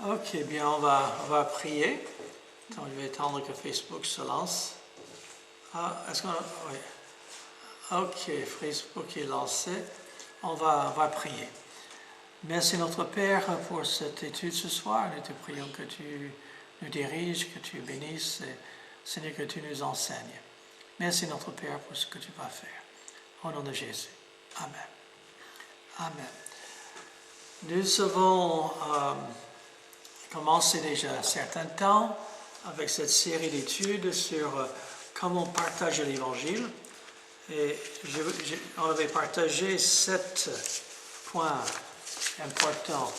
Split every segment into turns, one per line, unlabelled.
Ok, bien, on va prier. Attends, je vais attendre que Facebook se lance. Ah, est-ce qu'on... Oui. Ok, Facebook est lancé. On va prier. Merci notre Père pour cette étude ce soir. Nous te prions que tu nous diriges, que tu bénisses, et, Seigneur, que tu nous enseignes. Merci notre Père pour ce que tu vas faire. Au nom de Jésus. Amen. Amen. Nous avons commencé déjà un certain temps avec cette série d'études sur comment partager l'Évangile. Et on avait partagé 7 points importants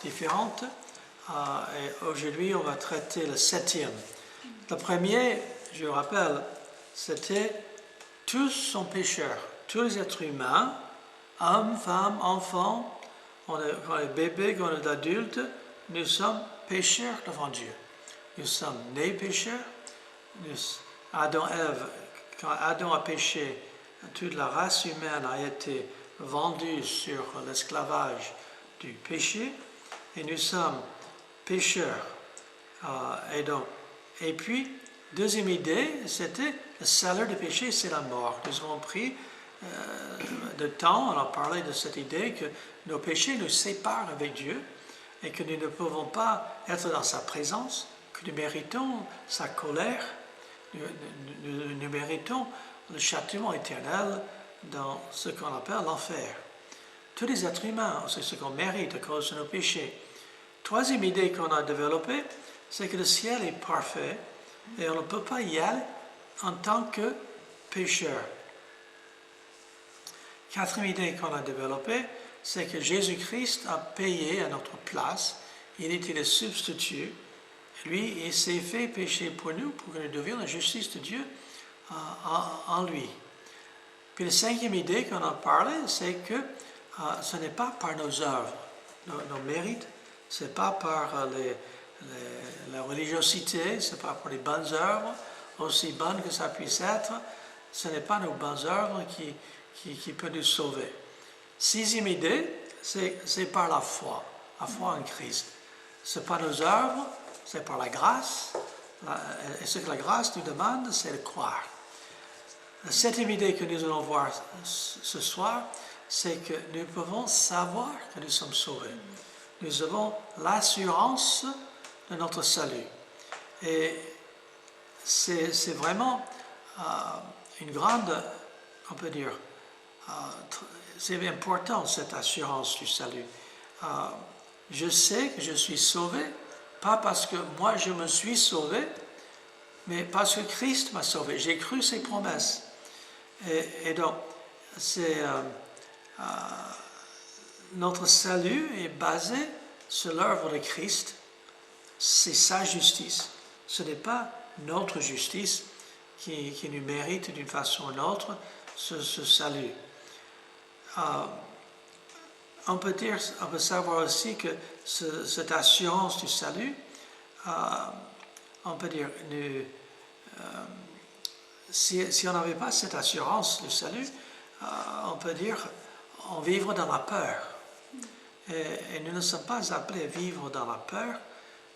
différents. Et aujourd'hui, on va traiter le 7e. Le premier, je rappelle, c'était tous sont pécheurs. Tous les êtres humains, hommes, femmes, enfants, quand on est bébé, quand on est adulte, nous sommes pécheurs devant Dieu. Nous sommes nés pécheurs. Adam et Ève, quand Adam a péché, toute la race humaine a été vendue sur l'esclavage du péché. Et nous sommes pécheurs. Et puis, deuxième idée, c'était le salaire du péché, c'est la mort. Nous avons pris de temps, on a parlé de cette idée que nos péchés nous séparent avec Dieu et que nous ne pouvons pas être dans sa présence, que nous méritons sa colère, nous méritons le châtiment éternel dans ce qu'on appelle l'enfer. Tous les êtres humains, c'est ce qu'on mérite à cause de nos péchés. Troisième idée qu'on a développée, c'est que le ciel est parfait et on ne peut pas y aller en tant que pécheur. Quatrième idée qu'on a développée, c'est que Jésus-Christ a payé à notre place. Il était le substitut. Lui, il s'est fait pécher pour nous, pour que nous devions la justice de Dieu en lui. Puis la cinquième idée qu'on a parlé, c'est que ce n'est pas par nos œuvres, nos mérites, ce n'est pas par la religiosité, ce n'est pas par les bonnes œuvres, aussi bonnes que ça puisse être, ce n'est pas nos bonnes œuvres qui peut nous sauver. Sixième idée, c'est par la foi en Christ. Ce n'est pas nos œuvres, c'est par la grâce. Et ce que la grâce nous demande, c'est de croire. La septième idée que nous allons voir ce soir, c'est que nous pouvons savoir que nous sommes sauvés. Nous avons l'assurance de notre salut. Et c'est vraiment une grande, on peut dire, c'est important cette assurance du salut. Je sais que je suis sauvé, pas parce que moi je me suis sauvé, mais parce que Christ m'a sauvé. J'ai cru ses promesses. Et donc, notre salut est basé sur l'œuvre de Christ. C'est sa justice. Ce n'est pas notre justice qui nous mérite d'une façon ou d'une autre ce salut. On peut savoir aussi que cette assurance du salut, on peut dire, si on n'avait pas cette assurance du salut, on peut dire, on vivrait dans la peur. Et nous ne sommes pas appelés à vivre dans la peur,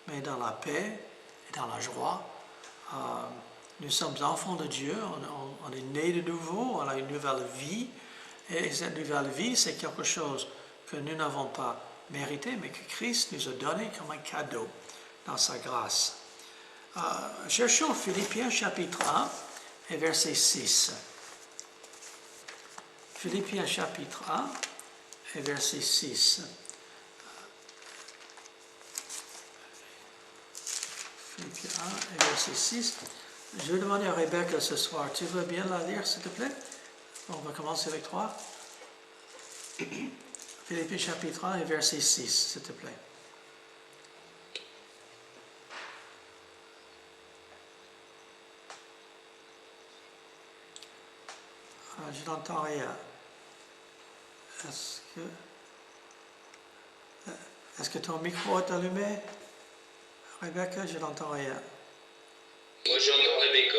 mais dans la paix et dans la joie. Nous sommes enfants de Dieu, on est nés de nouveau, on a une nouvelle vie. Et cette nouvelle vie, c'est quelque chose que nous n'avons pas mérité, mais que Christ nous a donné comme un cadeau dans sa grâce. Cherchons Philippiens chapitre 1 et verset 6. Philippiens chapitre 1 et verset 6. Philippiens 1 et verset 6. Je vais demander à Rebecca ce soir, tu veux bien la lire, s'il te plaît? On va commencer avec toi. Philippiens chapitre 1 et verset 6, s'il te plaît. Je n'entends rien. Est-ce que ton micro est allumé? Rebecca, je n'entends rien.
Moi, j'entends Rebecca.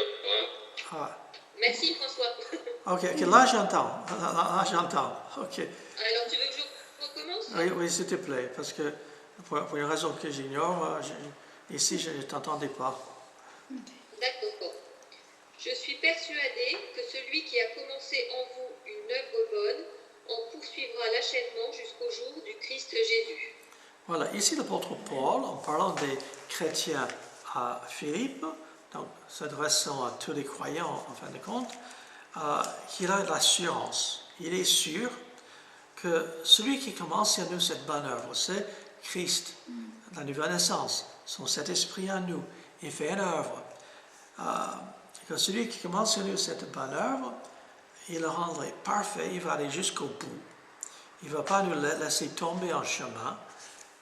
Ah.
Merci, François.
Ok, là j'entends. Là j'entends. Ok.
Alors, tu veux que je recommence?
Oui, s'il te plaît, parce que pour une raison que j'ignore, ici je ne t'entendais pas.
D'accord. Je suis persuadé que celui qui a commencé en vous une œuvre bonne en poursuivra l'achèvement jusqu'au jour du Christ Jésus.
Voilà, ici l'apôtre Paul, en parlant des chrétiens à Philippe, donc s'adressant à tous les croyants en fin de compte, qu'il a l'assurance. Il est sûr que celui qui commence en nous cette bonne œuvre, c'est Christ, la nouvelle naissance, son Saint-Esprit en nous, il fait une œuvre. Que celui qui commence en nous cette bonne œuvre, il le rendrait parfait, il va aller jusqu'au bout. Il ne va pas nous laisser tomber en chemin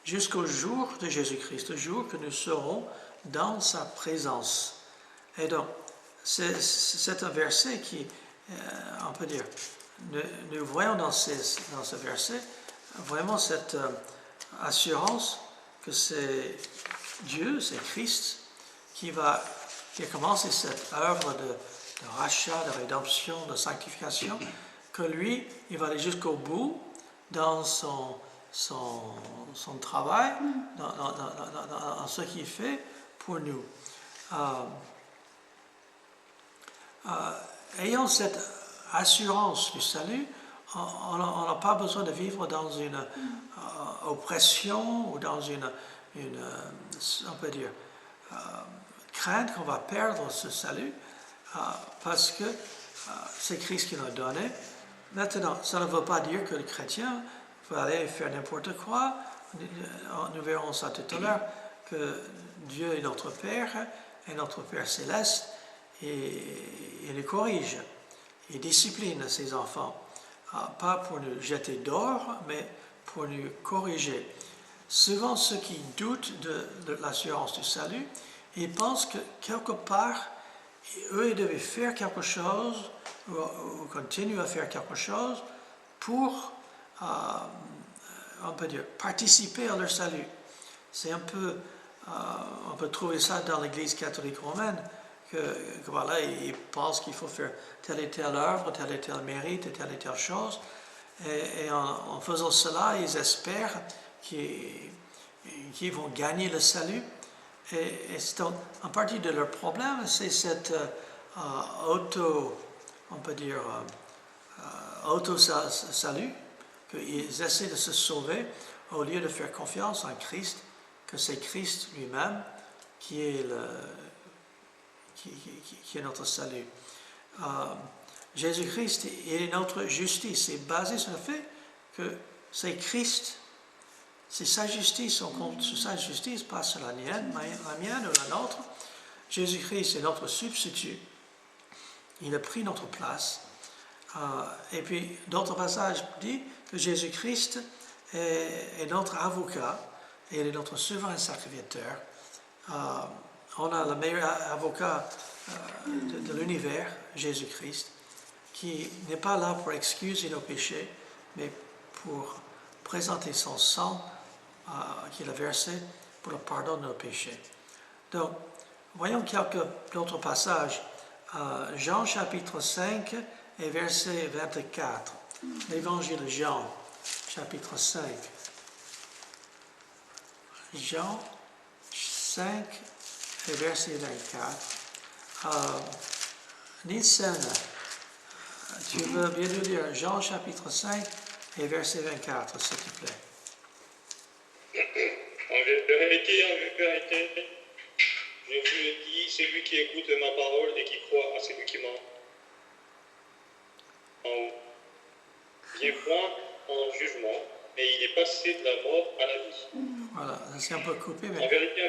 jusqu'au jour de Jésus-Christ, le jour que nous serons dans sa présence. Et donc, c'est un verset qui, on peut dire, nous voyons dans ce verset vraiment cette assurance que c'est Dieu, c'est Christ, qui a commencé cette œuvre de rachat, de rédemption, de sanctification, que lui, il va aller jusqu'au bout dans son travail, dans ce qu'il fait pour nous. Ayant cette assurance du salut, on n'a pas besoin de vivre dans une oppression ou dans une on peut dire, crainte qu'on va perdre ce salut, parce que c'est Christ qui l'a donné. Maintenant, ça ne veut pas dire que le chrétien peut aller faire n'importe quoi. Nous verrons ça tout à l'heure, que Dieu est notre Père, et notre Père céleste, et il les corrige, il discipline ses enfants, pas pour nous jeter dehors, mais pour nous corriger. Souvent, ceux qui doutent de l'assurance du salut, ils pensent que quelque part, eux, ils devaient faire quelque chose, ou continuer à faire quelque chose pour, on peut dire, participer à leur salut. C'est un peu, on peut trouver ça dans l'Église catholique romaine, que voilà, ils pensent qu'il faut faire telle et telle œuvre, tel et tel mérite, telle et telle chose, et en faisant cela, ils espèrent qu'ils vont gagner le salut. Et c'est en partie de leur problème, c'est cette on peut dire, auto-salut, qu'ils essaient de se sauver au lieu de faire confiance en Christ, que c'est Christ lui-même qui est notre salut. Jésus-Christ, il est notre justice. C'est basé sur le fait que c'est Christ, c'est sa justice, on compte sur sa justice, pas sur la mienne ou la nôtre. Jésus-Christ est notre substitut. Il a pris notre place. Et puis, d'autres passages disent que Jésus-Christ est notre avocat et il est notre souverain sacrificateur. On a le meilleur avocat de l'univers, Jésus-Christ, qui n'est pas là pour excuser nos péchés, mais pour présenter son sang qu'il a versé pour le pardon de nos péchés. Donc, voyons quelques autres passages. Jean chapitre 5 et verset 24. L'évangile de Jean, chapitre 5. Jean 5 et verset 24. Nielsen, tu veux bien nous lire Jean chapitre 5 et verset 24, s'il te plaît.
En vérité, je vous le dis, celui qui écoute ma parole et qui croit à celui qui m'a envoyé vient point en jugement, mais il est passé de la mort à la vie.
Voilà, c'est un peu coupé, mais...
En vérité,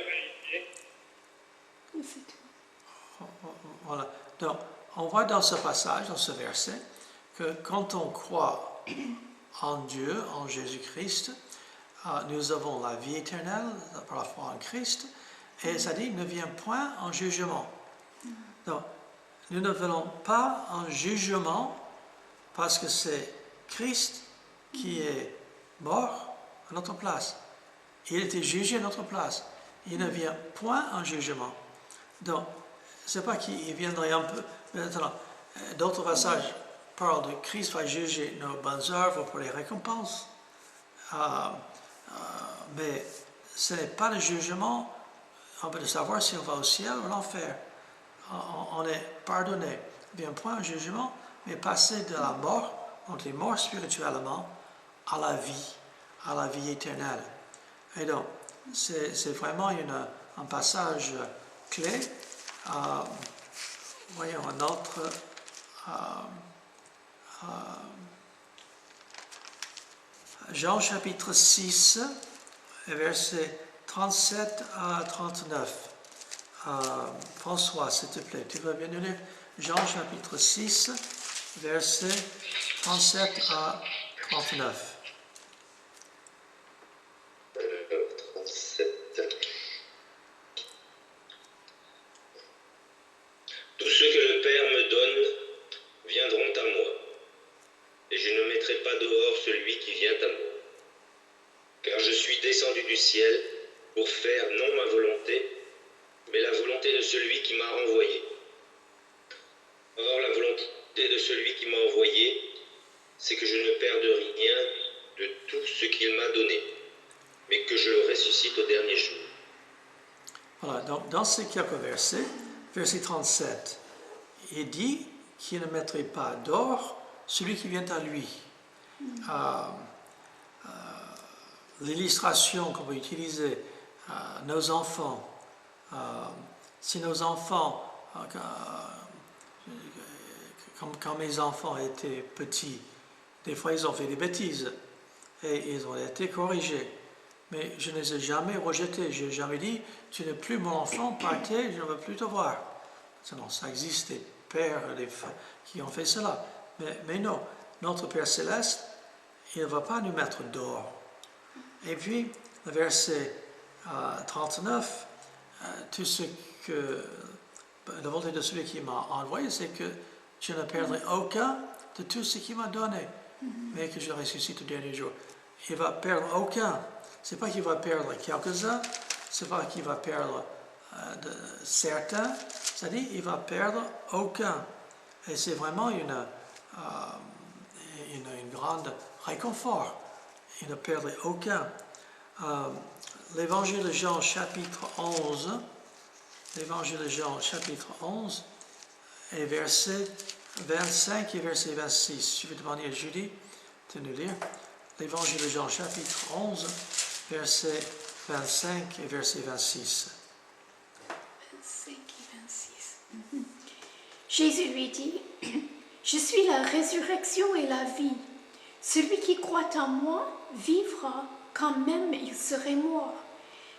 Voilà. Donc, on voit dans ce passage, dans ce verset, que quand on croit en Dieu, en Jésus-Christ, nous avons la vie éternelle par la foi en Christ, et ça dit, ne vient point en jugement. Donc, nous ne venons pas en jugement parce que c'est Christ qui est mort à notre place. Il était jugé à notre place. Il ne vient point en jugement. Donc, c'est pas qu'il viendrait un peu... Maintenant, d'autres passages parlent de Christ va juger nos bonnes œuvres pour les récompenses. Mais ce n'est pas le jugement de savoir si on va au ciel ou à l'enfer. On est pardonné. Bien, point un jugement, mais passer de la mort, donc les morts spirituellement, à la vie éternelle. Et donc, c'est vraiment un passage clé. Voyons un autre. Jean chapitre 6, versets 37 à 39. François, s'il te plaît, tu vas bien nous lire Jean chapitre 6, versets 37 à 39.
37. Tout ce que le Père me donne viendront à moi, et je ne mettrai pas dehors celui qui vient à moi. Car je suis descendu du ciel pour faire non ma volonté, mais la volonté de celui qui m'a envoyé. Or, la volonté de celui qui m'a envoyé, c'est que je ne perde rien de tout ce qu'il m'a donné, mais que je le ressuscite au dernier jour.
Voilà, donc dans ces quelques versets, verset 37, il dit qu'il ne mettrait pas d'or celui qui vient à lui. L'illustration qu'on peut utiliser, nos enfants, si nos enfants, quand mes enfants étaient petits, des fois ils ont fait des bêtises et ils ont été corrigés. Mais je ne les ai jamais rejetés. Je n'ai jamais dit, tu n'es plus mon enfant, partez, je ne veux plus te voir. Sinon, ça existe des pères qui ont fait cela. Mais non, notre Père Céleste, il ne va pas nous mettre d'or. Et puis, le verset 39, tout ce que la volonté de celui qui m'a envoyé, c'est que je ne perdrai aucun de tout ce qu'il m'a donné, mais que je ressuscite au dernier jour. Il ne va perdre aucun. Ce n'est pas qu'il va perdre quelques-uns, ce n'est pas qu'il va perdre certains, c'est-à-dire qu'il va perdre aucun. Et c'est vraiment une grande réconfort. Il ne perdrait aucun. L'évangile de Jean chapitre 11, l'évangile de Jean chapitre 11 et verset 25 et verset 26. Je vais demander à Julie de nous lire l'évangile de Jean chapitre 11, verset 25 et verset 26.
25 et 26. Jésus lui dit, « Je suis la résurrection et la vie. Celui qui croit en moi vivra quand même il serait mort.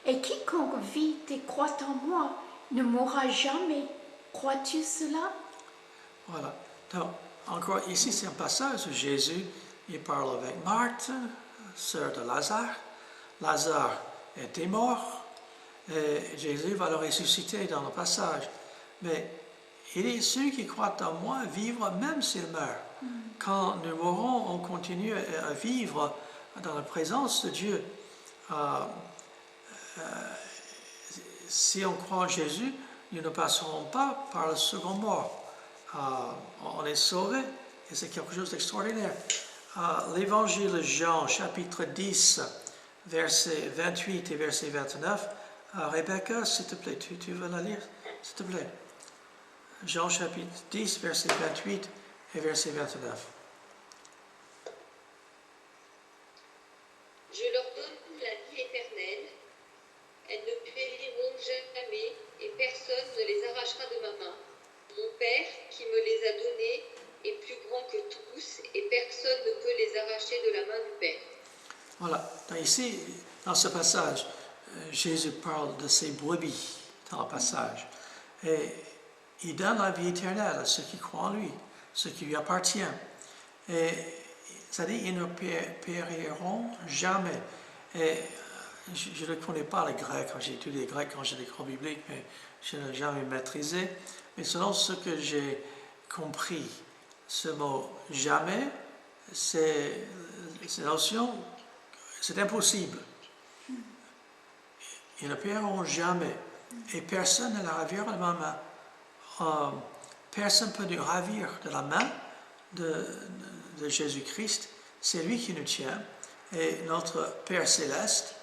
Et quiconque vit et croit en moi ne mourra jamais. Crois-tu cela ?»
Voilà. Donc, encore ici, c'est un passage où Jésus, il parle avec Marthe, sœur de Lazare. Lazare était mort et Jésus va le ressusciter dans le passage. Mais il est celui qui croit en moi vivre même s'il meurt. Quand nous mourrons, on continue à vivre dans la présence de Dieu. Si on croit en Jésus, nous ne passerons pas par le second mort. On est sauvé et c'est quelque chose d'extraordinaire. L'évangile de Jean, chapitre 10, versets 28 et verset 29. Rebecca, s'il te plaît, tu veux la lire, s'il te plaît. Jean, chapitre 10, verset 28 et verset 29.
Je leur donne la vie éternelle. Elles ne périront jamais et personne ne les arrachera de ma main. Mon Père, qui me les a donnés, est plus grand que tous et personne ne peut les arracher de la main du Père.
Voilà. Donc ici, dans ce passage, Jésus parle de ses brebis dans le passage. Et il donne la vie éternelle à ceux qui croient en lui, ceux qui lui appartiennent. Et c'est-à-dire qu'ils ne périront jamais. Et je ne connais pas le grec, j'ai étudié le grec quand j'étais l'école biblique, mais je n'ai jamais maîtrisé. Mais selon ce que j'ai compris, ce mot « jamais », c'est notion, c'est impossible. Ils ne périront jamais. Et personne ne la ravira de ma main. Personne ne peut nous ravir de la main de Jésus-Christ. C'est lui qui nous tient. Et notre Père Céleste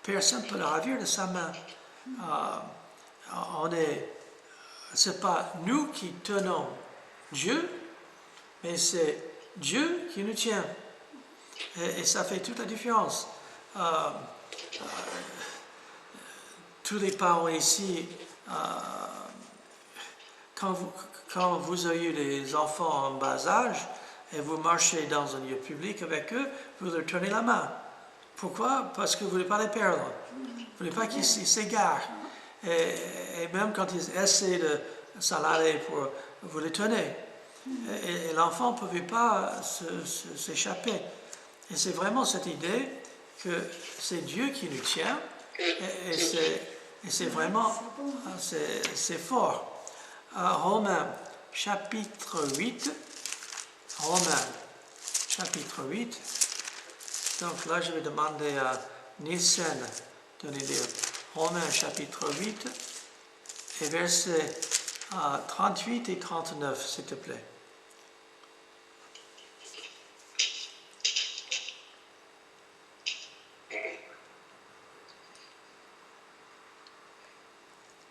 personne ne peut le ravir de sa main. C'est pas nous qui tenons Dieu, mais c'est Dieu qui nous tient. Et ça fait toute la différence. Tous les parents ici, quand vous avez les enfants en bas âge et vous marchez dans un lieu public avec eux, vous leur tenez la main. Pourquoi? Parce que vous ne voulez pas les perdre. Vous ne voulez pas qu'ils s'égarent. Et même quand ils essaient de s'en aller, vous les tenez. Et l'enfant ne pouvait pas s'échapper. Et c'est vraiment cette idée que c'est Dieu qui nous tient. Et c'est vraiment, c'est fort. Romains chapitre 8. Romains chapitre 8. Donc là, je vais demander à Nissen de nous lire Romains chapitre 8 et versets 38 et 39, s'il te plaît.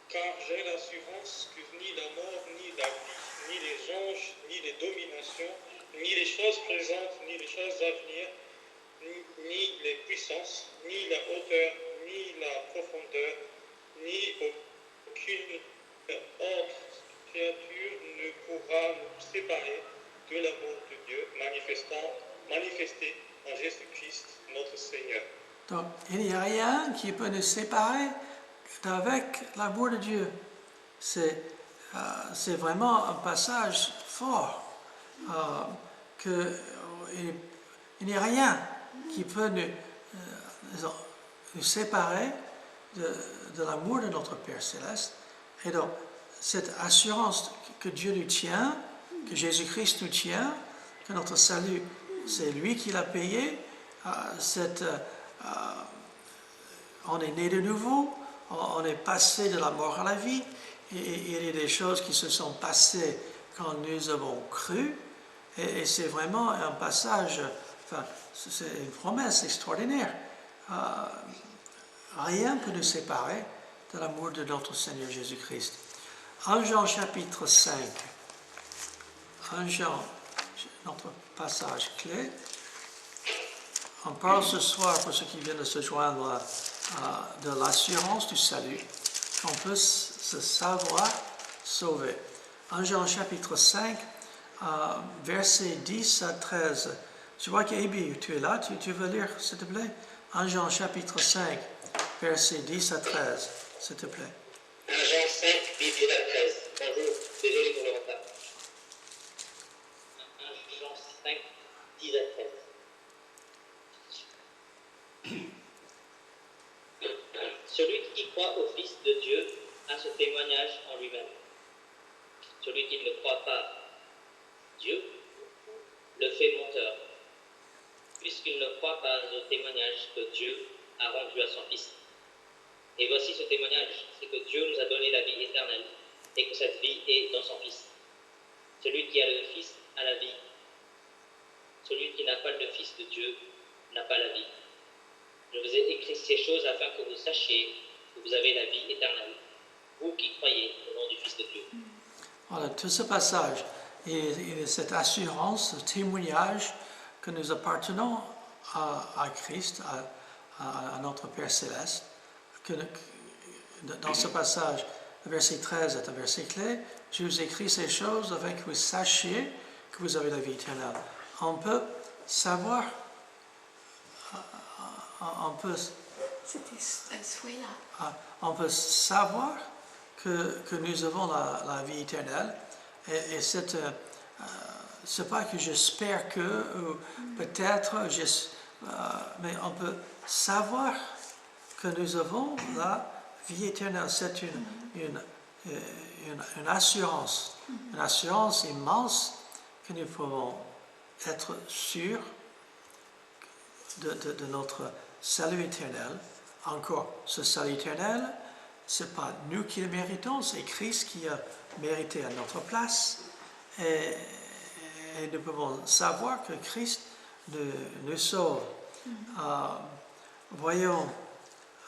Car j'ai l'assurance que ni la mort, ni la vie, ni les anges, ni les dominations, ni les choses présentes, ni les choses à venir, ni les puissances, ni la hauteur, ni la profondeur, ni aucune autre créature ne pourra nous séparer de l'amour de Dieu manifesté en Jésus-Christ, notre Seigneur.
Donc, il n'y a rien qui peut nous séparer avec l'amour de Dieu. C'est vraiment un passage fort. Il n'y a rien qui peut nous séparer de l'amour de notre Père Céleste. Et donc, cette assurance que Dieu nous tient, que Jésus-Christ nous tient, que notre salut, c'est lui qui l'a payé, on est né de nouveau, on est passé de la mort à la vie, et il y a des choses qui se sont passées quand nous avons cru, et c'est vraiment un passage, enfin, c'est une promesse extraordinaire. Rien ne peut nous séparer de l'amour de notre Seigneur Jésus-Christ. 1 Jean chapitre 5. 1 Jean, notre passage clé. On parle ce soir, pour ceux qui viennent de se joindre, de l'assurance du salut, qu'on peut se savoir sauvé. 1 Jean chapitre 5, versets 10 à 13. Je vois qu'Abi, tu es là, tu veux lire, s'il te plaît? 1 Jean chapitre 5, versets 10 à 13, s'il te plaît.
1 Jean 5, 10 à 13. Bonjour, désolé pour le retard. 1 Jean 5, 10 à 13. Celui qui croit au Fils de Dieu a ce témoignage en lui-même. Celui qui ne croit pas Dieu le fait menteur, puisqu'il ne croit pas au témoignage que Dieu a rendu à son Fils. Et voici ce témoignage, c'est que Dieu nous a donné la vie éternelle, et que cette vie est dans son Fils. Celui qui a le Fils a la vie. Celui qui n'a pas le Fils de Dieu n'a pas la vie. Je vous ai écrit ces choses afin que vous sachiez que vous avez la vie éternelle, vous qui croyez au nom du Fils de Dieu.
Voilà, tout ce passage et cette assurance, ce témoignage que nous appartenons à Christ, à notre Père Céleste. Dans ce passage, le verset 13 est un verset clé. Je vous écris ces choses afin que vous sachiez que vous avez la vie éternelle. On peut savoir, on peut savoir que nous avons la vie éternelle. Et c'est pas que j'espère que, ou peut-être, mais on peut savoir que nous avons la vie éternelle. C'est une assurance immense que nous pouvons être sûrs de notre salut éternel. Encore, ce salut éternel, ce n'est pas nous qui le méritons, c'est Christ qui a mérité à notre place. Et nous pouvons savoir que Christ nous sauve. Voyons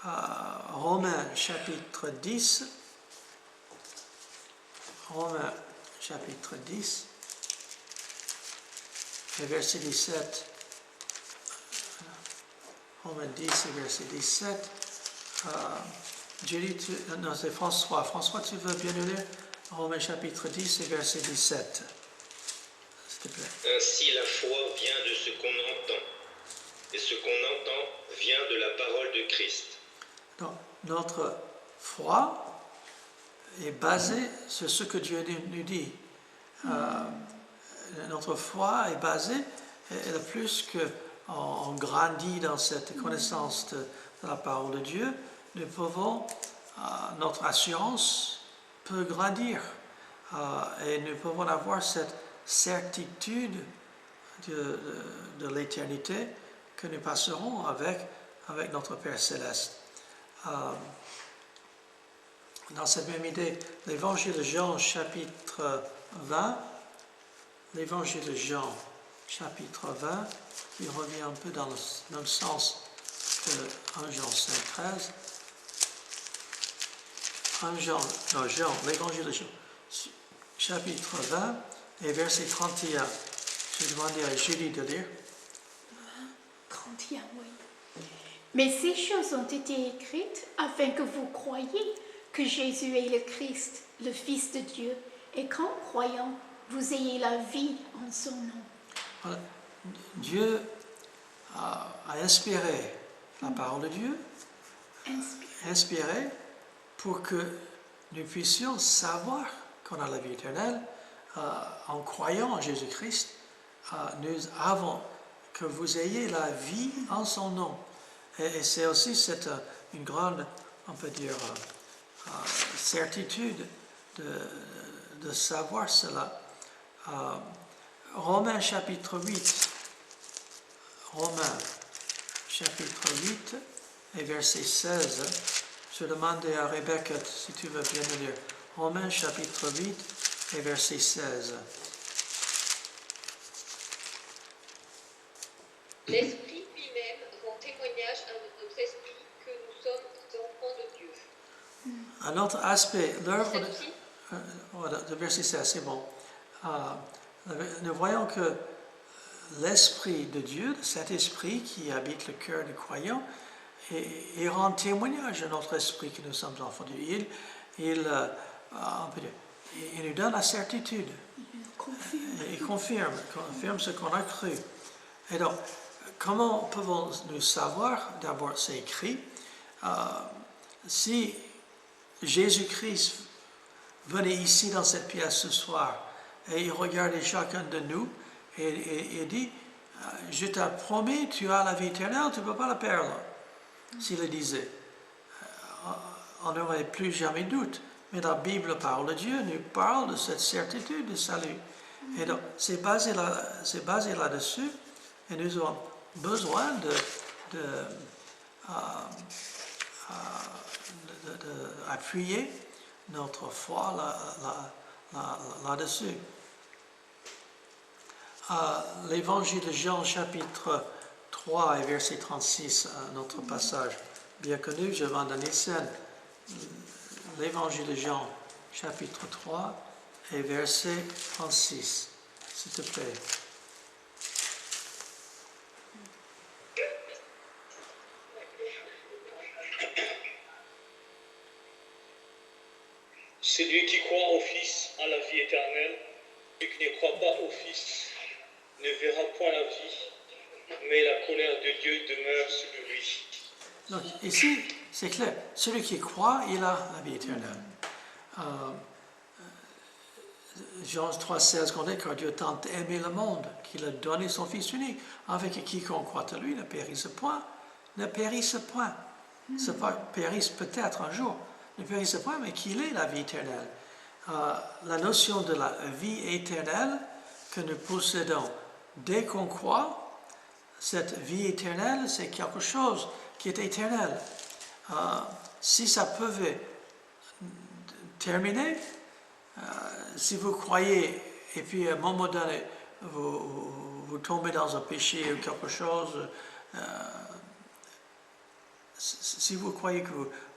Romains chapitre 10. Romains chapitre 10 et verset 17. Romains 10 et verset 17. Julie, non, c'est François. François, tu veux bien nous lire Romains chapitre 10 et verset 17, s'il te plaît.
Ainsi la foi vient de ce qu'on entend, et ce qu'on entend vient de la parole de Christ.
Donc, notre foi est basée sur ce que Dieu nous dit. Notre foi est basée, et le plus qu'on grandit dans cette connaissance de la parole de Dieu, nous pouvons, notre assurance peut grandir et nous pouvons avoir cette certitude de l'éternité que nous passerons avec notre Père Céleste. Dans cette même idée, l'évangile de Jean chapitre 20, l'évangile de Jean chapitre 20, qui revient un peu dans le même sens que 1 Jean 5, 13. L'évangile de Jean, chapitre 20 et verset 31. J'ai demandé à Julie de lire.
31, oui. Mais ces choses ont été écrites afin que vous croyiez que Jésus est le Christ, le Fils de Dieu, et qu'en croyant, vous ayez la vie en son nom.
Voilà. Dieu a inspiré la parole de Dieu, inspiré pour que nous puissions savoir qu'on a la vie éternelle en croyant en Jésus-Christ. Nous avons que vous ayez la vie en son nom. Et c'est aussi une grande, on peut dire, certitude de savoir cela. Romains chapitre 8. Romains chapitre 8 et verset 16. Je demandais à Rebecca si tu veux bien le lire. Romains chapitre 8 et verset 16.
L'Esprit lui-même rend témoignage à notre esprit que nous sommes enfants de Dieu.
Un autre aspect, l'œuvre
Celle-ci,
de verset 16, c'est bon. Nous voyons que l'Esprit de Dieu, cet esprit qui habite le cœur du croyant, il rend témoignage à notre esprit que nous sommes enfants de Dieu. Il nous donne la certitude. Il confirme ce qu'on a cru. Et donc, comment pouvons-nous savoir? D'abord, c'est écrit. Si Jésus-Christ venait ici dans cette pièce ce soir et il regardait chacun de nous et dit, je te promets, tu as la vie éternelle, tu ne peux pas la perdre. S'il le disait, on n'aurait plus jamais doute. Mais la Bible, parole de Dieu, nous parle de cette certitude de salut. Et donc, c'est basé là-dessus, et nous avons besoin d'appuyer notre foi là-dessus. L'évangile de Jean, chapitre 3 et verset 36, notre passage bien connu, je vais en donner scène. L'évangile de Jean, chapitre 3 et verset 36, s'il te plaît.
Celui qui croit au Fils a la vie éternelle, celui qui ne croit pas au Fils ne verra point la vie, mais la colère de Dieu demeure sur lui.
Donc ici, c'est clair, celui qui croit, il a la vie éternelle. Jean 3,16 qu'on dit, car Dieu tant aimé le monde qu'il a donné son Fils unique, avec quiconque croit en lui ne périsse point. Ne périsse point. C'est pas périsse peut-être un jour, ne périsse point, mais qu'il ait la vie éternelle. La notion de la vie éternelle que nous possédons dès qu'on croit, cette vie éternelle, c'est quelque chose qui est éternel. Si ça pouvait terminer, si vous croyez et puis à un moment donné, vous tombez dans un péché ou quelque chose, si vous croyez que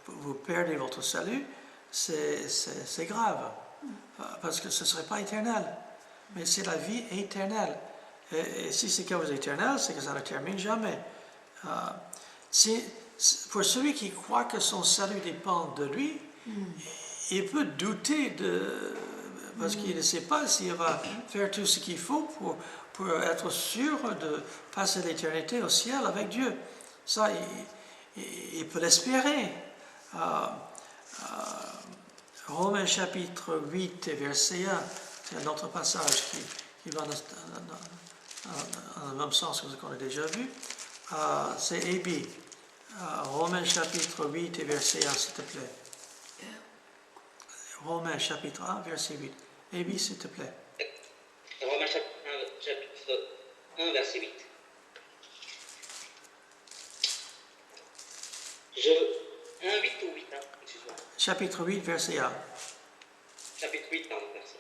vous perdez votre salut, c'est grave, parce que ce ne serait pas éternel. Mais c'est la vie éternelle. Et si c'est quelque chose d'éternel, c'est que ça ne termine jamais. Pour celui qui croit que son salut dépend de lui, il peut douter parce qu'il ne sait pas s'il va faire tout ce qu'il faut pour être sûr de passer l'éternité au ciel avec Dieu. Ça, il peut l'espérer. Romains chapitre 8 et verset 1, c'est un autre passage qui va dans le même sens que ce qu'on a déjà vu. C'est AB. Romains chapitre 8 et verset 1, s'il te plaît. Romains chapitre 1, verset 8. AB, s'il te plaît.
Romains chapitre 1, verset 8. 1, 8 ou 8, hein, excuse-moi.
Chapitre 8, verset 1.
Chapitre 8, pardon, verset.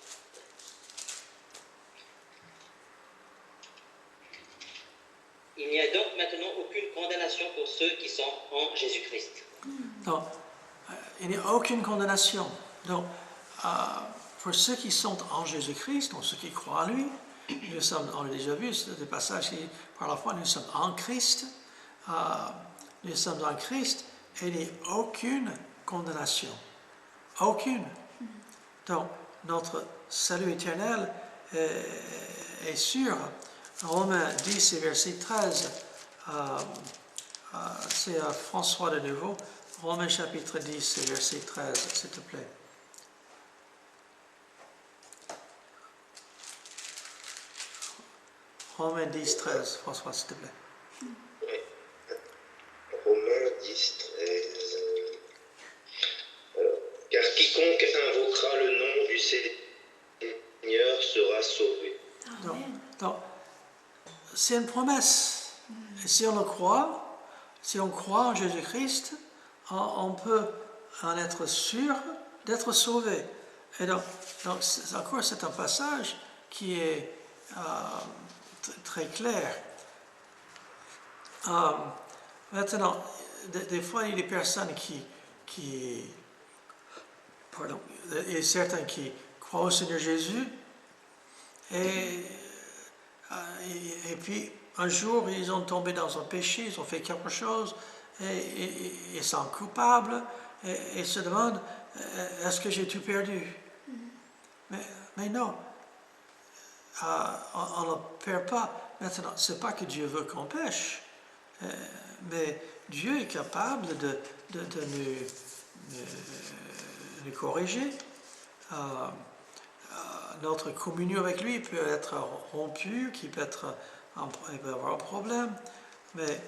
Il n'y a donc maintenant aucune condamnation pour ceux qui sont en Jésus-Christ.
Donc, il n'y a aucune condamnation. Donc, pour ceux qui sont en Jésus-Christ, donc ceux qui croient en lui, nous sommes, on l'a déjà vu, c'est des passages qui, par la foi, nous sommes en Christ. Nous sommes en Christ et il n'y a aucune condamnation. Aucune. Donc, notre salut éternel est sûr. Romains 10 et verset 13, c'est François de nouveau. Romains chapitre 10 et verset 13, s'il te plaît. Romains 10, 13, François, s'il te plaît.
Oui. Romains 10, 13. Alors, car quiconque invoquera le nom du Seigneur sera sauvé.
Donc, c'est une promesse. Et si on le croit, si on croit en Jésus-Christ, on peut en être sûr d'être sauvé. Et donc encore, c'est un passage qui est très clair. Maintenant, des fois, il y a des personnes il y a certains qui croient au Seigneur Jésus et puis un jour, ils ont tombé dans un péché, ils ont fait quelque chose et ils sont coupables et se demandent, est-ce que j'ai tout perdu? Mais non, on ne perd pas. Maintenant, ce n'est pas que Dieu veut qu'on pêche, mais Dieu est capable de nous corriger. Notre communion avec lui peut être rompue, il peut avoir un problème, mais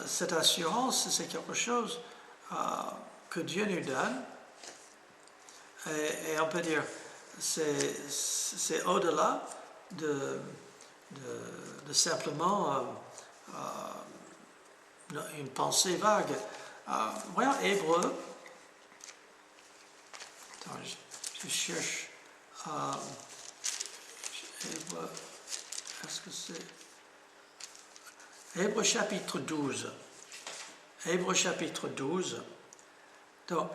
cette assurance, c'est quelque chose que Dieu nous donne, et on peut dire, c'est au-delà de simplement une pensée vague. Voyons Hébreu. Attends, je cherche. Hébreu, est-ce que c'est Hébreu chapitre 12. Hébreu chapitre 12. Donc,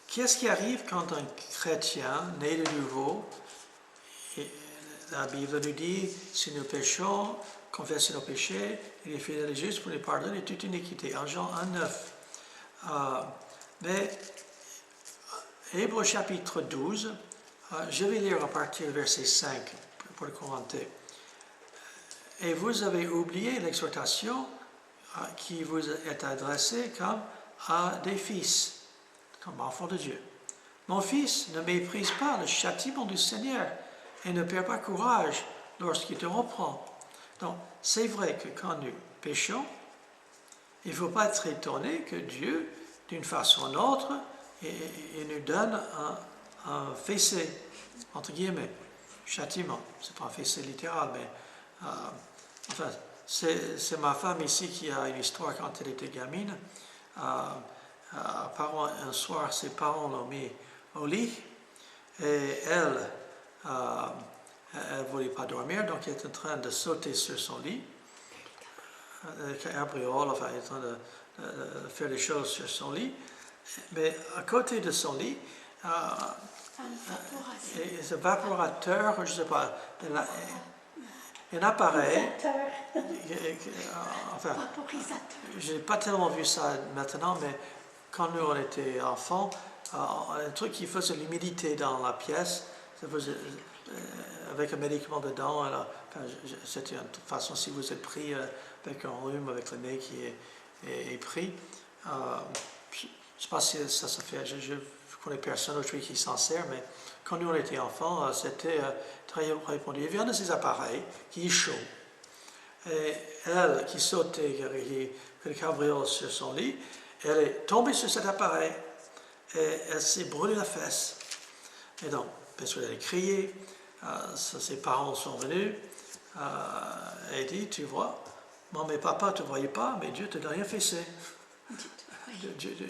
qu'est-ce qui arrive quand un chrétien, né de nouveau, et la Bible nous dit, si nous péchons, confessons nos péchés, il est fidèle et juste pour nous pardonner toute iniquité. En Jean 1,9. Mais Hébreu chapitre 12, je vais lire à partir du verset 5 pour le commenter. Et vous avez oublié l'exhortation qui vous est adressée comme à des fils, comme enfants de Dieu. Mon fils, ne méprise pas le châtiment du Seigneur et ne perds pas courage lorsqu'il te reprend. Donc, c'est vrai que quand nous péchons, il ne faut pas être étonné que Dieu, d'une façon ou d'une autre, il nous donne un fessé, entre guillemets, châtiment. Ce n'est pas un fessé littéral, mais enfin, c'est ma femme ici qui a une histoire quand elle était gamine. Un soir, ses parents l'ont mis au lit et elle ne voulait pas dormir, donc elle est en train de sauter sur son lit. Gabriel, enfin, il est en train de faire des choses sur son lit. Mais à côté de son lit, ce vaporateur, je ne sais pas, un appareil, enfin,
Vaporisateur.
je n'ai pas tellement vu ça maintenant, mais quand nous on était enfants, un truc qui faisait l'humidité dans la pièce, ça faisait, avec un médicament dedans, alors, enfin, c'était une façon, si vous êtes pris avec un rhume, avec le nez qui est pris, je ne sais pas si ça se fait, je connais personne aujourd'hui qui s'en sert, mais quand nous on était enfants, c'était très répandu. Il y a un de ces appareils qui est chaud. Et elle, qui sautait, qui avait Gabriel sur son lit, elle est tombée sur cet appareil et elle s'est brûlée la fesse. Et donc, bien sûr, elle a crié, ses parents sont venus et dit, tu vois, maman et papa ne te voyaient pas, mais Dieu te donne un fessé.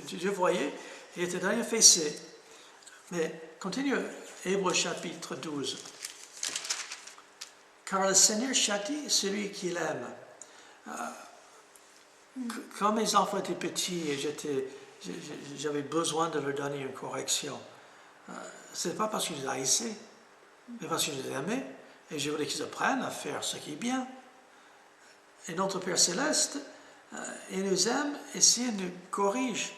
Dieu voyait et il te donne un fessé. Mais continue, Hébreux chapitre 12. Car le Seigneur châtie celui qu'il aime. Quand mes enfants étaient petits et j'avais besoin de leur donner une correction, ce n'est pas parce que je les haïssais, mais parce que je les aimais et je voulais qu'ils apprennent à faire ce qui est bien. Et notre Père Céleste, il nous aime et s'il nous corrige,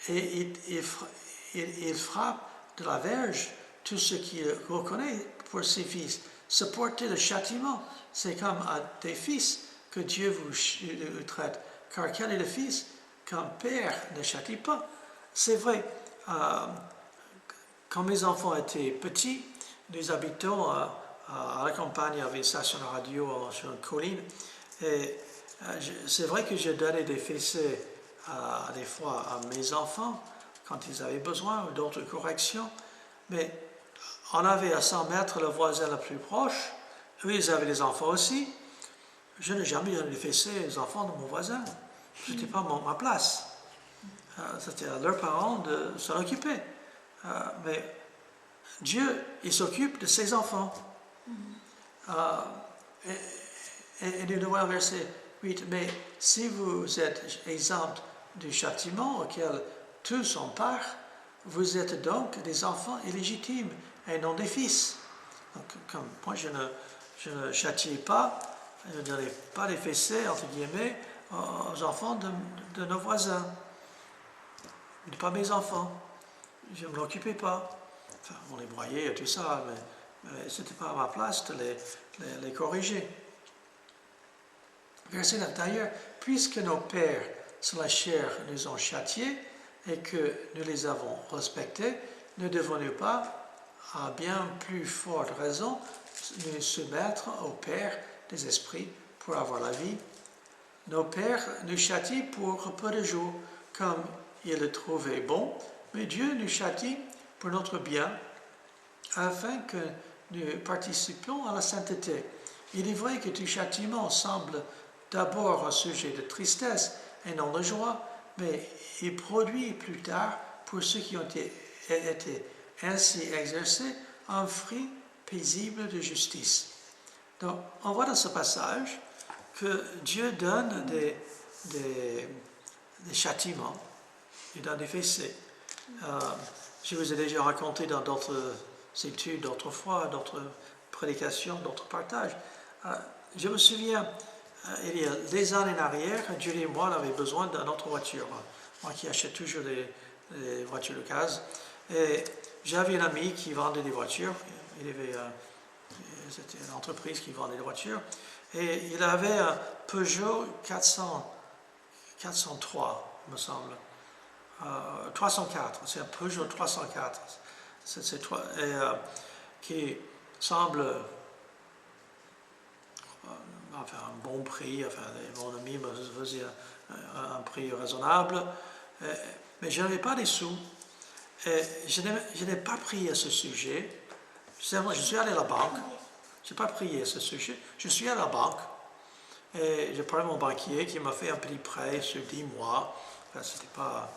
et il frappe de la verge tout ce qu'il reconnaît pour ses fils. Supporter le châtiment, c'est comme à des fils que Dieu vous traite. Car quel est le fils qu'un père ne châtie pas? C'est vrai, quand mes enfants étaient petits, nous habitons à la campagne, il y avait une station de radio sur une colline, et c'est vrai que j'ai donné des fessées des fois à mes enfants quand ils avaient besoin ou d'autres corrections, mais on avait à 100 mètres le voisin le plus proche, eux ils avaient des enfants aussi. Je n'ai jamais donné des fessées aux enfants de mon voisin, ce n'était pas ma place. C'était à leurs parents de s'en occuper. Mais Dieu, il s'occupe de ses enfants. Et nous devons verset 8, mais si vous êtes exempt du châtiment auquel tous ont part, vous êtes donc des enfants illégitimes et non des fils. Donc, comme moi, je ne châtiais pas, je ne donnais pas les fessées, entre guillemets, aux enfants de nos voisins. Ce pas mes enfants. Je ne m'occupais pas. Enfin, on les broyait et tout ça, mais ce n'était pas à ma place de les corriger. Verset 9, d'ailleurs, puisque nos pères sur la chair nous ont châtiés et que nous les avons respectés, ne devons-nous pas, à bien plus forte raison, nous soumettre au Père des esprits pour avoir la vie? Nos pères nous châtient pour peu de jours, comme ils le trouvaient bon, mais Dieu nous châtie pour notre bien, afin que nous participions à la sainteté. Il est vrai que tout châtiment semble d'abord un sujet de tristesse et non de joie, mais il produit plus tard, pour ceux qui ont été ainsi exercés, un fruit paisible de justice. Donc, on voit dans ce passage que Dieu donne des châtiments, il donne des fessées. Je vous ai déjà raconté dans d'autres études, d'autres fois, d'autres prédications, d'autres partages. Je me souviens, il y a des années en arrière, Julie et moi, on avait besoin d'une autre voiture. Moi qui achète toujours des voitures de gaz. Et j'avais un ami qui vendait des voitures. C'était une entreprise qui vendait des voitures. Et il avait un Peugeot 403, me semble. 304, c'est un Peugeot 304. Qui semble enfin, un bon prix. Enfin, mon ami me faisait un prix raisonnable. Mais je n'avais pas des sous. Et je n'ai pas prié à ce sujet. Je suis allé à la banque. Je n'ai pas prié à ce sujet. Je suis allé à la banque. Et j'ai parlé à mon banquier qui m'a fait un petit prêt sur 10 mois. Enfin, c'était pas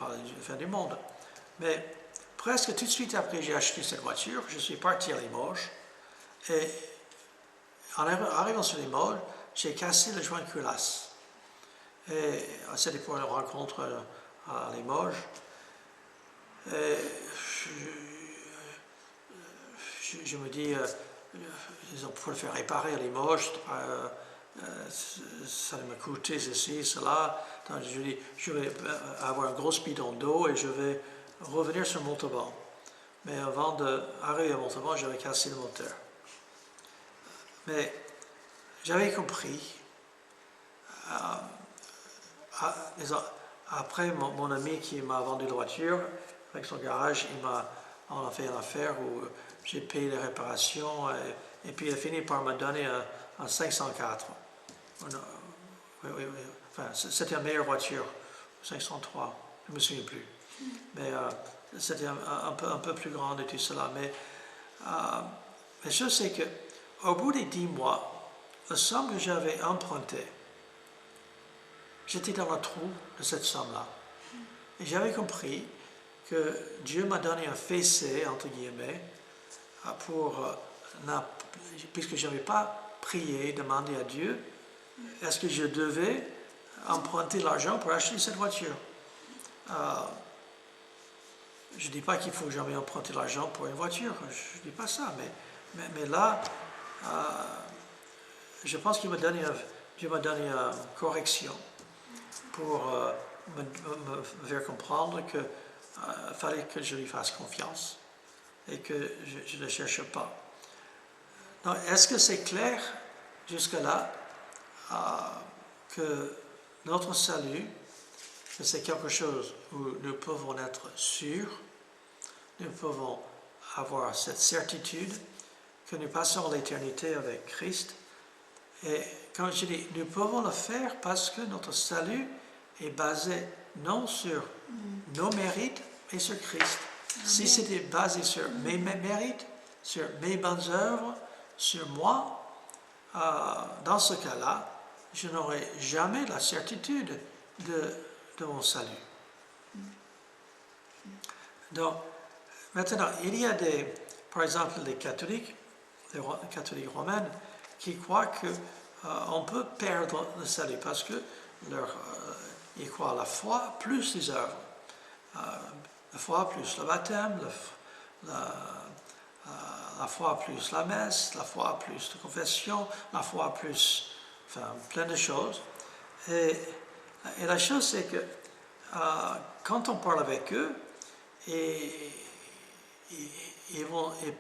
la fin du monde. Mais presque tout de suite après j'ai acheté cette voiture, je suis parti à Limoges. Et en arrivant sur Limoges, j'ai cassé le joint culasse. Et c'était pour une rencontre à Limoges. Et je me dis, ils ont pu le faire réparer à Limoges. Ça me coûtait ceci, cela. Donc je dis, je vais avoir un gros bidon d'eau et je vais revenir sur Montauban. Mais avant d'arriver à Montauban, j'avais cassé le moteur. Mais j'avais compris, après mon ami qui m'a vendu la voiture, avec son garage, on a fait une affaire où j'ai payé les réparations et puis il a fini par me donner un 504. Oui. Enfin, c'était une meilleure voiture, 503, je ne me souviens plus. Mais c'était un peu plus grande et tout cela. Mais je sais qu'au bout des 10 mois, la somme que j'avais empruntée, j'étais dans le trou de cette somme-là. Et j'avais compris que Dieu m'a donné un fessé, entre guillemets, puisque je n'avais pas prié, demandé à Dieu, est-ce que je devais emprunter l'argent pour acheter cette voiture. Je ne dis pas qu'il faut jamais emprunter l'argent pour une voiture, je ne dis pas ça, mais là, je pense qu'il Dieu m'a donné une correction pour me faire comprendre qu'il fallait que je lui fasse confiance et que je ne cherche pas. Donc, est-ce que c'est clair jusque-là que notre salut, c'est quelque chose où nous pouvons être sûrs, nous pouvons avoir cette certitude que nous passons l'éternité avec Christ. Et comme je dis, nous pouvons le faire parce que notre salut est basé non sur nos mérites, mais sur Christ. Amen. Si c'était basé sur mes mérites, sur mes bonnes œuvres, sur moi, dans ce cas-là, je n'aurai jamais la certitude de mon salut. Donc, maintenant, il y a par exemple, les catholiques romains, qui croient qu'on peut perdre le salut parce que ils croient à la foi plus les œuvres. La foi plus le baptême, la foi plus la messe, la foi plus la confession, la foi plus, enfin, plein de choses. Et la chose, c'est que quand on parle avec eux, ils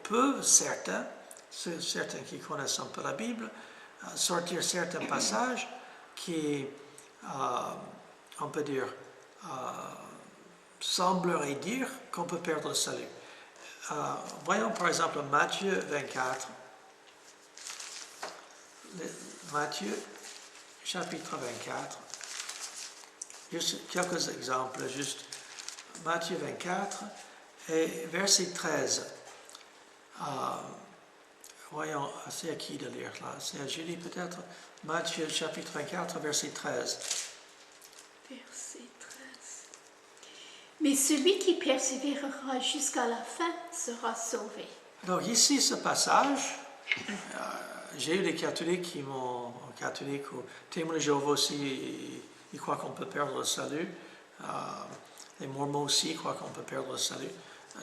peuvent, certains qui connaissent un peu la Bible, sortir certains passages qui, on peut dire, sembleraient dire qu'on peut perdre le salut. Voyons par exemple Matthieu 24. Matthieu, chapitre 24. Juste quelques exemples, juste Matthieu 24 et verset 13. Voyons, c'est à qui de lire là? C'est à Julie peut-être? Matthieu chapitre 24, verset 13.
Verset 13. Mais celui qui persévérera jusqu'à la fin sera sauvé.
Donc ici, ce passage, j'ai eu des catholiques catholiques ou témoins de Jéhovah aussi, ils croient qu'on peut perdre le salut. Les Mormons aussi croient qu'on peut perdre le salut.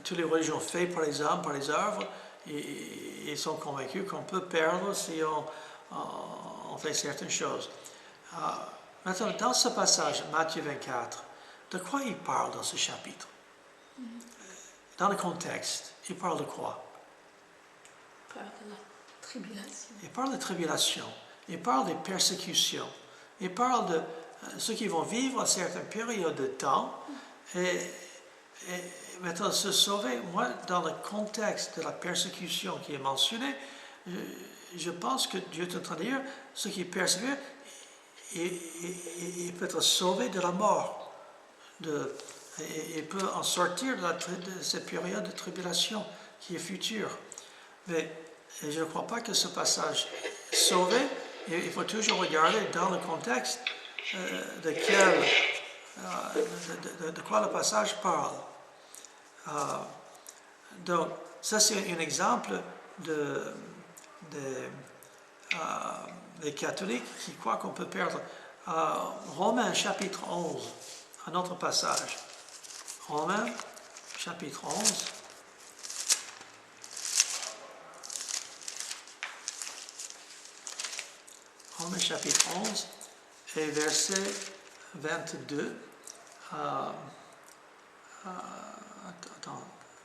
Toutes les religions faites par les hommes, par les œuvres, ils sont convaincus qu'on peut perdre si on fait certaines choses. Maintenant, dans ce passage, Matthieu 24, de quoi il parle dans ce chapitre? Dans le contexte, il parle de quoi?
Il parle de la tribulation.
Il parle de tribulation, il parle des persécutions, il parle de ceux qui vont vivre à certaines périodes de temps et maintenant se sauver. Moi, dans le contexte de la persécution qui est mentionné, je pense que Dieu est en train de dire, ceux qui persévèrent, il peut être sauvé de la mort. Il peut en sortir de cette période de tribulation qui est future. Mais je ne crois pas que ce passage sauvé, il faut toujours regarder dans le contexte de quoi le passage parle. Donc, ça c'est un exemple les catholiques qui croient qu'on peut perdre. Romains chapitre 11, un autre passage. Romains chapitre 11. Romains chapitre 11 et verset 22. Attends,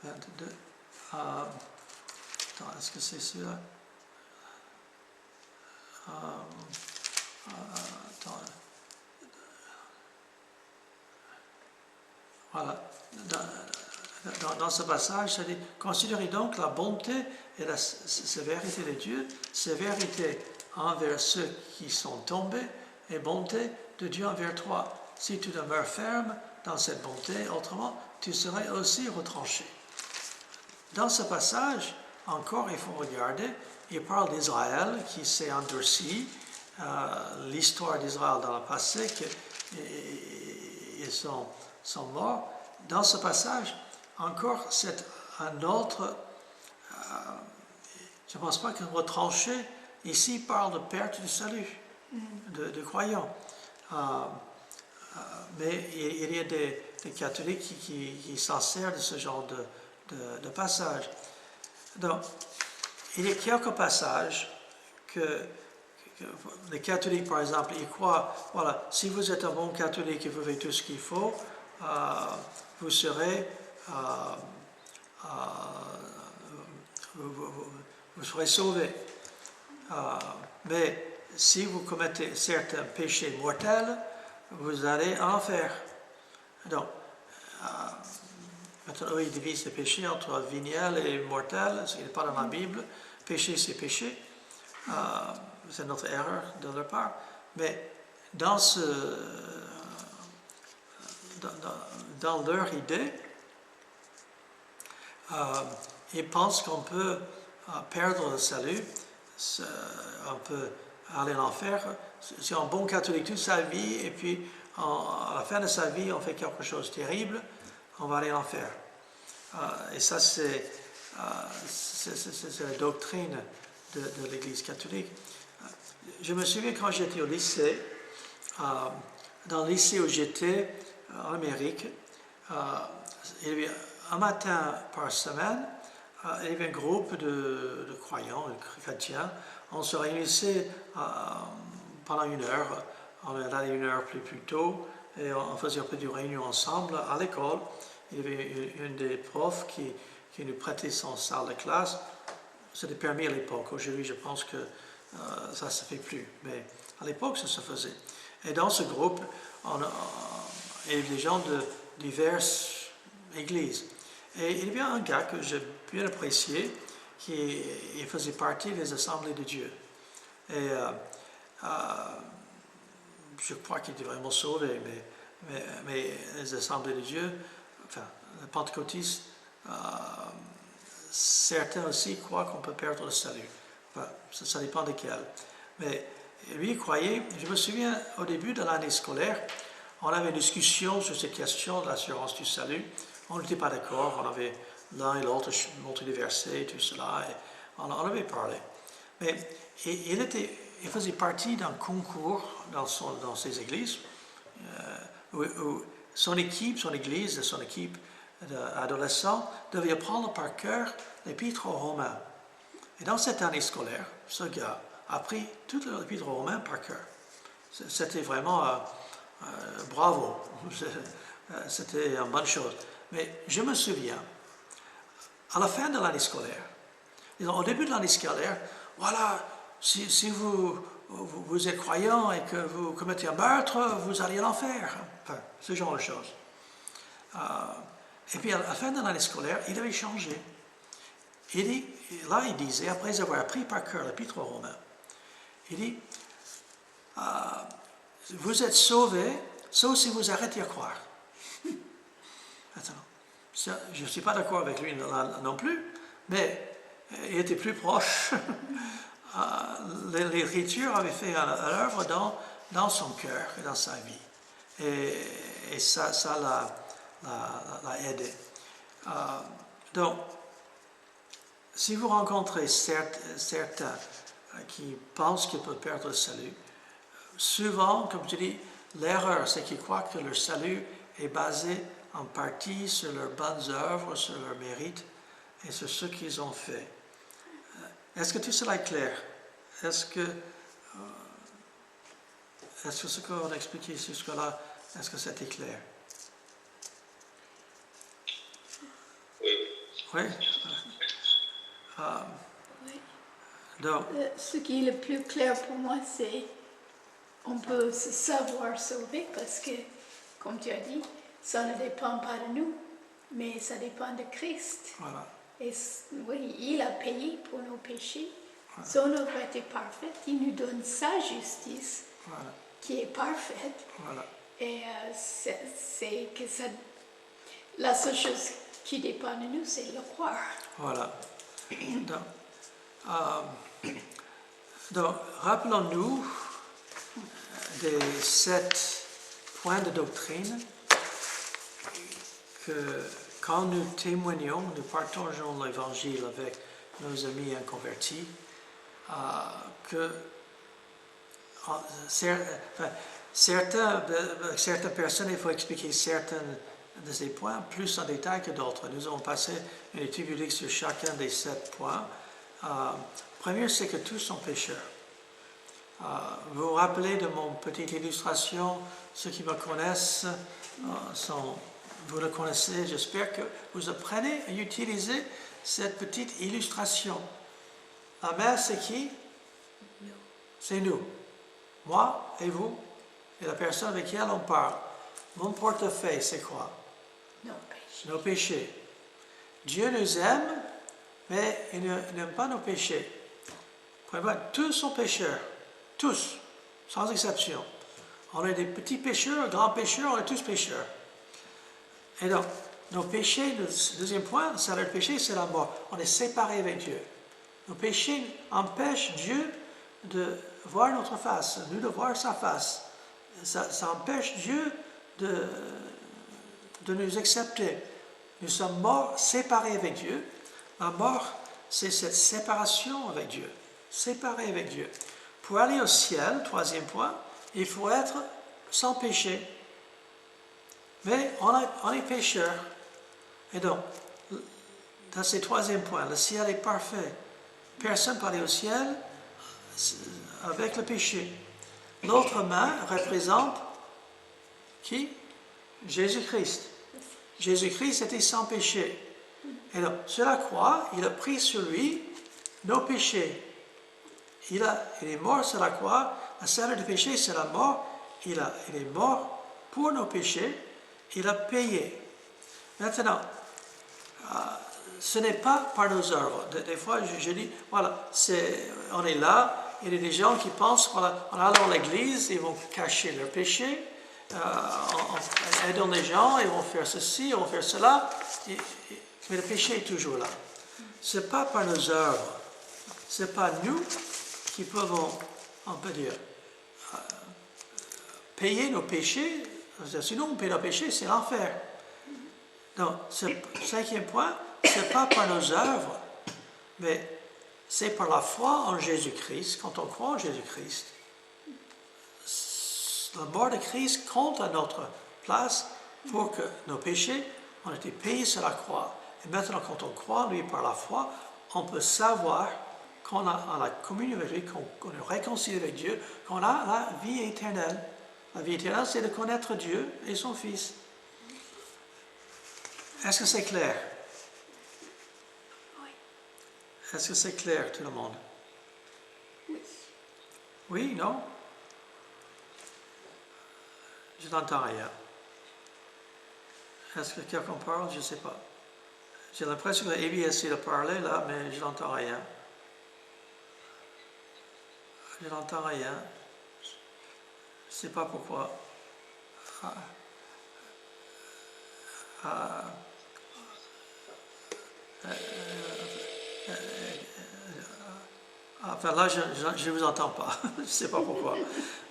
22. Attends, est-ce que c'est celui-là? Attends. Voilà. Dans ce passage, ça dit, considérez donc la bonté et la sévérité de Dieu, sévérité envers ceux qui sont tombés et bonté de Dieu envers toi. Si tu demeures ferme dans cette bonté, autrement, tu serais aussi retranché. Dans ce passage, encore, il faut regarder, il parle d'Israël qui s'est endurci, l'histoire d'Israël dans le passé, qu'ils sont morts. Dans ce passage, encore, c'est un autre, je ne pense pas que retranché, ici, parle de perte du salut, de croyants. Mais il y a des catholiques qui s'en servent de ce genre de passage. Donc, il y a quelques passages que les catholiques, par exemple, ils croient, voilà, si vous êtes un bon catholique et vous faites tout ce qu'il faut, vous serez sauvés. Mais si vous commettez certains péchés mortels, vous allez en enfer. Donc, maintenant, eux, ils divisent les péchés entre véniel et mortel, ce qui n'est pas dans la Bible. Péché, c'est péché. C'est notre erreur de leur part. Mais dans leur idée, ils pensent qu'on peut perdre le salut, on peut aller en enfer. Si un bon catholique toute sa vie, et puis à la fin de sa vie, on fait quelque chose de terrible, on va aller en enfer. Et ça, c'est la doctrine de l'Église catholique. Je me souviens quand j'étais au lycée, dans le lycée où j'étais, en Amérique, il y avait un matin par semaine, il y avait un groupe de croyants, de chrétiens. On se réunissait pendant 1 heure. On allait 1 heure plus tôt et on faisait un peu de réunion ensemble à l'école. Il y avait une des profs qui nous prêtait son salle de classe. C'était permis à l'époque. Aujourd'hui, je pense que ça ne se fait plus. Mais à l'époque, ça se faisait. Et dans ce groupe, il y avait des gens de diverses églises. Et il y avait un gars que j'ai bien apprécié, qui faisait partie des assemblées de Dieu. Et je crois qu'il était vraiment sauvé, mais les assemblées de Dieu, enfin, les pentecôtistes, certains aussi croient qu'on peut perdre le salut. Enfin, ça dépend desquels. Mais lui, il croyait, je me souviens, au début de l'année scolaire, on avait une discussion sur cette question de l'assurance du salut. On n'était pas d'accord, on avait l'un et l'autre montré des versets et tout cela, et on avait parlé. Mais il faisait partie d'un concours dans ses églises, où son équipe d'adolescents devait apprendre par cœur l'Épître aux Romains. Et dans cette année scolaire, ce gars a appris toute l'Épître aux Romains par cœur. C'était vraiment bravo, c'était une bonne chose. Mais je me souviens, à la fin de l'année scolaire, au début de l'année scolaire, voilà, si vous êtes croyant et que vous commettez un meurtre, vous allez à l'enfer. Enfin, ce genre de choses. Et puis à la fin de l'année scolaire, il avait changé. Il disait, après avoir appris par cœur l'Épître aux Romains, il dit, vous êtes sauvés, sauf si vous arrêtez à croire. Attends, je ne suis pas d'accord avec lui non plus, mais il était plus proche. L'Écriture avait fait l'œuvre dans son cœur et dans sa vie. Et ça l'a aidé. Donc, si vous rencontrez certains qui pensent qu'ils peuvent perdre le salut. Souvent, comme tu dis, l'erreur, c'est qu'ils croient que leur salut est basé en partie sur leurs bonnes œuvres, sur leurs mérites et sur ce qu'ils ont fait. Est-ce que tout cela est clair? Est-ce que ce qu'on a expliqué jusque-là, est-ce que c'était clair?
Oui.
Oui?
Oui.
Donc,
Ce qui est le plus clair pour moi, c'est on peut se savoir sauver parce que, comme tu as dit, ça ne dépend pas de nous, mais ça dépend de Christ.
voilà.
Et oui, il a payé pour nos péchés. Son œuvre était parfaite. Il nous donne sa justice
Voilà.
qui est parfaite.
Voilà.
Et c'est que ça, la seule chose qui dépend de nous, c'est le croire.
Voilà. Donc, rappelons-nous des 7 points de doctrine que quand nous témoignons, nous partageons l'Évangile avec nos amis inconvertis, que certaines personnes, il faut expliquer certains de ces points plus en détail que d'autres. Nous avons passé une étude biblique sur chacun des 7 points. Premier, c'est que tous sont pécheurs. Vous vous rappelez de mon petite illustration, ceux qui me connaissent, vous le connaissez, j'espère que vous apprenez à utiliser cette petite illustration. La mère, c'est qui? C'est nous. Moi et vous, et la personne avec qui on parle. Mon portefeuille, c'est quoi?
Nos péchés.
Nos péchés. Dieu nous aime, mais il n'aime pas nos péchés. Tous sont pécheurs. Tous, sans exception. On est des petits pécheurs, grands pécheurs, on est tous pécheurs. Et donc, nos péchés, le deuxième point, le salaire du péché, c'est la mort. On est séparés avec Dieu. Nos péchés empêchent Dieu de voir notre face, nous de voir sa face. Ça empêche Dieu de nous accepter. Nous sommes morts, séparés avec Dieu. La mort, c'est cette séparation avec Dieu. Séparés avec Dieu. Pour aller au ciel, troisième point, il faut être sans péché. Mais on est pécheurs. Et donc, dans ce troisième point, le ciel est parfait. Personne ne peut aller au ciel avec le péché. L'autre main représente qui? Jésus-Christ. Jésus-Christ était sans péché. Et donc, sur la croix, il a pris sur lui nos péchés. Il est mort sur la croix. La salaire du péché, c'est la mort. Il est mort pour nos péchés. Il a payé. Maintenant, ce n'est pas par nos œuvres. Des fois, je dis, voilà, on est là. Il y a des gens qui pensent, voilà, en allant à l'église, ils vont cacher leurs péchés. En aidant les gens, ils vont faire ceci, ils vont faire cela. Mais le péché est toujours là. Ce n'est pas par nos œuvres. Ce n'est pas nous qui pouvons, on peut dire, payer nos péchés. Sinon, on paye nos péchés, c'est l'enfer. Donc, ce cinquième point, ce n'est pas par nos œuvres, mais c'est par la foi en Jésus-Christ. Quand on croit en Jésus-Christ, la mort de Christ compte à notre place pour que nos péchés ont été payés sur la croix. Et maintenant, quand on croit en lui par la foi, on peut savoir qu'on a la communion avec lui, qu'on est réconcilié avec Dieu, qu'on a la vie éternelle. La vie éternelle, c'est de connaître Dieu et son Fils. Est-ce que c'est clair?
Oui.
Est-ce que c'est clair, tout le monde?
Oui.
Oui, non? Je n'entends rien. Est-ce que quelqu'un parle? Je ne sais pas. J'ai l'impression que Evie essaie de parler là, mais je n'entends rien. Je n'entends rien. Je ne sais pas pourquoi. Enfin là, je ne vous entends pas. Je ne sais pas pourquoi.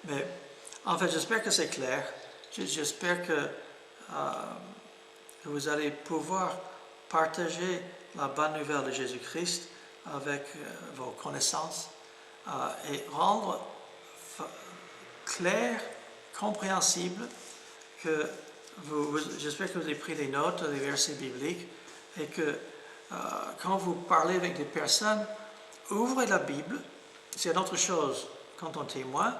Mais en fait, j'espère que c'est clair. J'espère que vous allez pouvoir partager la bonne nouvelle de Jésus-Christ avec vos connaissances, et rendre clair, compréhensible, que j'espère que vous avez pris des notes des versets bibliques et que quand vous parlez avec des personnes, ouvrez la Bible, c'est une autre chose quand on témoigne,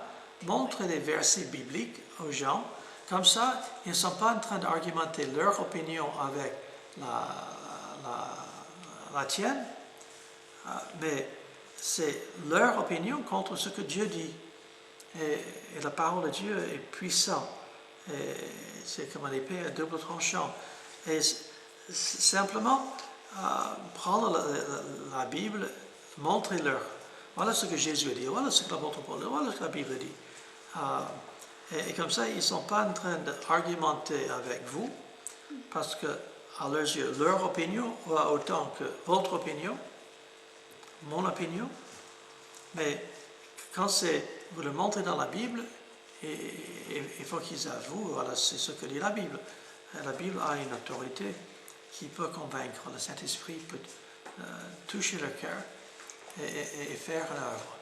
montrez des versets bibliques aux gens, comme ça, ils ne sont pas en train d'argumenter leur opinion avec la tienne, mais c'est leur opinion contre ce que Dieu dit. Et la parole de Dieu est puissante. Et c'est comme une épée à double tranchant. Et simplement, prendre la Bible, montrez-leur. Voilà ce que Jésus a dit, voilà ce que l'apôtre Paul dit, voilà ce que la Bible dit. Et comme ça, ils ne sont pas en train d'argumenter avec vous, parce que à leurs yeux, leur opinion va autant que votre opinion, mon opinion, mais quand vous le montrez dans la Bible, il faut qu'ils avouent, voilà, c'est ce que dit la Bible. La Bible a une autorité qui peut convaincre. Le Saint-Esprit peut toucher le cœur et faire l'œuvre.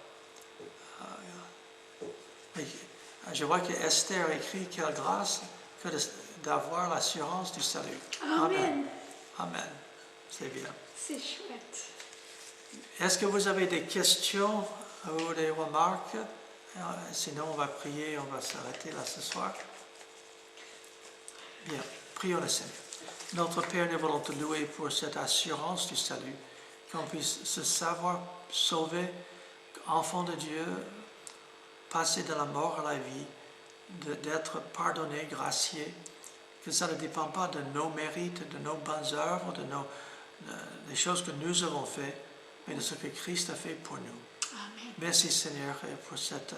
Je vois que Esther écrit « Quelle grâce que d'avoir l'assurance du salut. »
Amen.
Amen. C'est bien.
C'est chouette.
Est-ce que vous avez des questions ou des remarques? Sinon, on va prier, on va s'arrêter là ce soir. Bien, prions le Seigneur. Notre Père, nous voulons te louer pour cette assurance du salut, qu'on puisse se savoir sauvé, enfant de Dieu, passer de la mort à la vie, d'être pardonné, gracié, que ça ne dépend pas de nos mérites, de nos bonnes œuvres, des choses que nous avons faites, mais de ce que Christ a fait pour nous.
Amen.
Merci Seigneur pour cette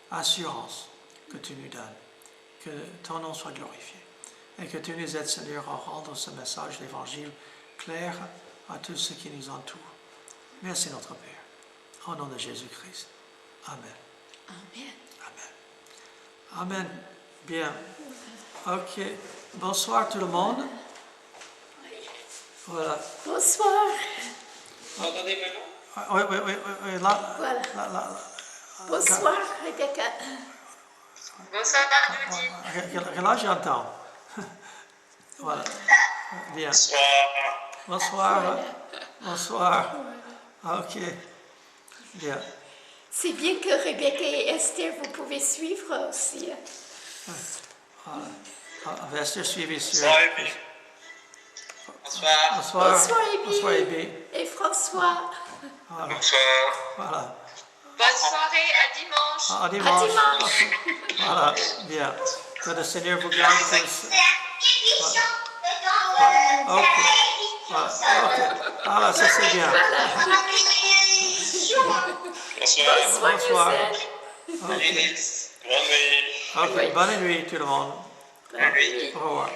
assurance que tu nous donnes, que ton nom soit glorifié et que tu nous aides Seigneur à rendre ce message d'évangile clair à tous ceux qui nous entourent. Merci notre Père, au nom de Jésus-Christ. Amen.
Amen.
Amen. Amen. Bien. Ok. Bonsoir tout le monde. Voilà.
Bonsoir.
Vous entendez maintenant?
Oui. Là.
Voilà.
Là.
Bonsoir, Rebecca.
Bonsoir, Judy.
Quel âge j'entends? Voilà. Bien. Bonsoir. Bonsoir. Ok. Bien.
C'est bien que Rebecca et Esther, vous pouvez suivre aussi.
Esther, suivez sur.
Bonsoir.
Bonsoir, Ebi.
Bonsoir, Ebi.
Et François.
Voilà. Voilà.
Bonne soirée, à dimanche.
À dimanche.
À dimanche.
Voilà. Bien. Que le Seigneur vous garde tous. Ok. Voilà, ça c'est bien.
Bonsoir,
Ok.
Youssef.
Bonne nuit.
Ok. Bonne nuit tout le monde.
Bonne nuit.
Au revoir.